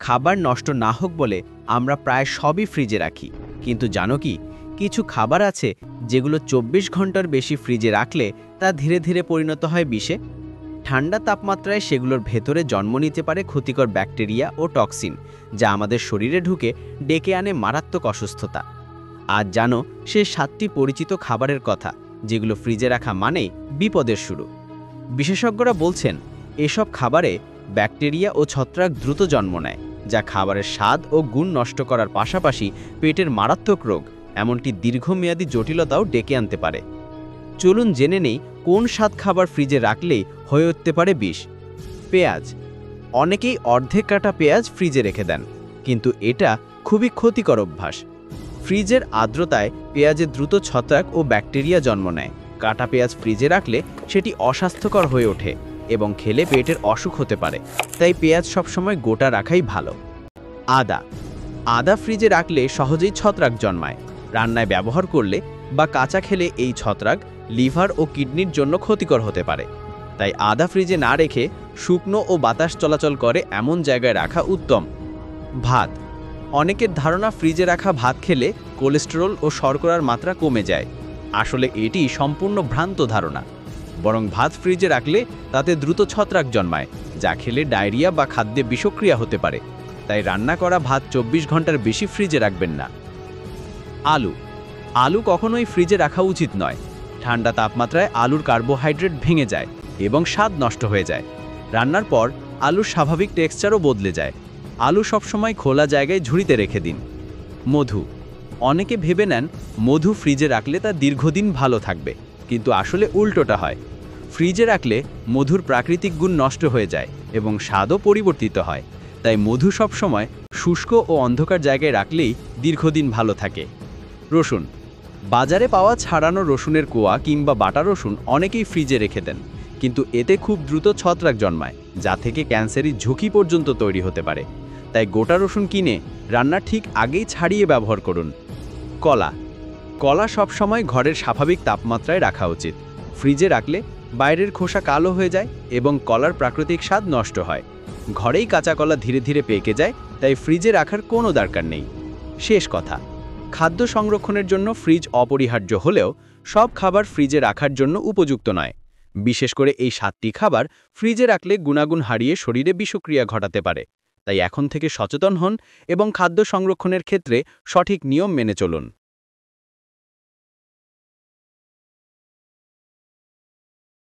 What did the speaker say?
খাবার নষ্ট না হোক বলে আমরা প্রায় সবই ফ্রিজে রাখি, কিন্তু জানো কি, কিছু খাবার আছে যেগুলো ২৪ ঘন্টার বেশি ফ্রিজে রাখলে তা ধীরে ধীরে পরিণত হয় বিষে। ঠান্ডা তাপমাত্রায় সেগুলোর ভেতরে জন্ম নিতে পারে ক্ষতিকর ব্যাকটেরিয়া ও টক্সিন, যা আমাদের শরীরে ঢুকে ডেকে আনে মারাত্মক অসুস্থতা। আজ জানো সে ৭টি পরিচিত খাবারের কথা যেগুলো ফ্রিজে রাখা মানেই বিপদের শুরু। বিশেষজ্ঞরা বলছেন এসব খাবারে ব্যাকটেরিয়া ও ছত্রাক দ্রুত জন্ম নেয়, যা খাবারের স্বাদ ও গুণ নষ্ট করার পাশাপাশি পেটের মারাত্মক রোগ, এমনকি দীর্ঘমেয়াদী জটিলতাও ডেকে আনতে পারে। চলুন জেনে নেই কোন স্বাদ খাবার ফ্রিজে রাখলেই হয়ে উঠতে পারে বিষ। পেঁয়াজ। অনেকেই অর্ধেক কাটা পেঁয়াজ ফ্রিজে রেখে দেন, কিন্তু এটা খুবই ক্ষতিকর অভ্যাস। ফ্রিজের আর্দ্রতায় পেঁয়াজে দ্রুত ছত্রাক ও ব্যাকটেরিয়া জন্ম নেয়। কাটা পেঁয়াজ ফ্রিজে রাখলে সেটি অস্বাস্থ্যকর হয়ে ওঠে এবং খেলে পেটের অসুখ হতে পারে, তাই পেঁয়াজ সবসময় গোটা রাখাই ভালো। আদা। আদা ফ্রিজে রাখলে সহজেই ছত্রাক জন্মায়। রান্নায় ব্যবহার করলে বা কাঁচা খেলে এই ছত্রাক লিভার ও কিডনির জন্য ক্ষতিকর হতে পারে, তাই আদা ফ্রিজে না রেখে শুকনো ও বাতাস চলাচল করে এমন জায়গায় রাখা উত্তম। ভাত। অনেকের ধারণা ফ্রিজে রাখা ভাত খেলে কোলেস্টেরল ও শর্করার মাত্রা কমে যায়। আসলে এটি সম্পূর্ণ ভ্রান্ত ধারণা। বরং ভাত ফ্রিজে রাখলে তাতে দ্রুত ছত্রাক জন্মায়, যা খেলে ডায়রিয়া বা খাদ্যে বিষক্রিয়া হতে পারে। তাই রান্না করা ভাত ২৪ ঘন্টার বেশি ফ্রিজে রাখবেন না। আলু। আলু কখনোই ফ্রিজে রাখা উচিত নয়। ঠান্ডা তাপমাত্রায় আলুর কার্বোহাইড্রেট ভেঙে যায় এবং স্বাদ নষ্ট হয়ে যায়। রান্নার পর আলুর স্বাভাবিক টেক্সচারও বদলে যায়। আলু সবসময় খোলা জায়গায় ঝুড়িতে রেখে দিন। মধু। অনেকে ভেবে নেন মধু ফ্রিজে রাখলে তা দীর্ঘদিন ভালো থাকবে, কিন্তু আসলে উল্টোটা হয়। ফ্রিজে রাখলে মধুর প্রাকৃতিক গুণ নষ্ট হয়ে যায় এবং স্বাদও পরিবর্তিত হয়। তাই মধু সবসময় শুষ্ক ও অন্ধকার জায়গায় রাখলেই দীর্ঘদিন ভালো থাকে। রসুন। বাজারে পাওয়া ছাড়ানো রসুনের কোয়া কিংবা বাটা রসুন অনেকেই ফ্রিজে রেখে দেন, কিন্তু এতে খুব দ্রুত ছত্রাক জন্মায়, যা থেকে ক্যান্সারের ঝুঁকি পর্যন্ত তৈরি হতে পারে। তাই গোটা রসুন কিনে রান্নার ঠিক আগেই ছাড়িয়ে ব্যবহার করুন। কলা। কলা সবসময় ঘরের স্বাভাবিক তাপমাত্রায় রাখা উচিত। ফ্রিজে রাখলে বাইরের খোসা কালো হয়ে যায় এবং কলার প্রাকৃতিক স্বাদ নষ্ট হয়। ঘরেই কাঁচা কলা ধীরে ধীরে পেকে যায়, তাই ফ্রিজে রাখার কোনো দরকার নেই। শেষ কথা, খাদ্য সংরক্ষণের জন্য ফ্রিজ অপরিহার্য হলেও সব খাবার ফ্রিজে রাখার জন্য উপযুক্ত নয়। বিশেষ করে এই ৭টি খাবার ফ্রিজে রাখলে গুণাগুণ হারিয়ে শরীরে বিষক্রিয়া ঘটাতে পারে। তাই এখন থেকে সচেতন হন এবং খাদ্য সংরক্ষণের ক্ষেত্রে সঠিক নিয়ম মেনে চলুন।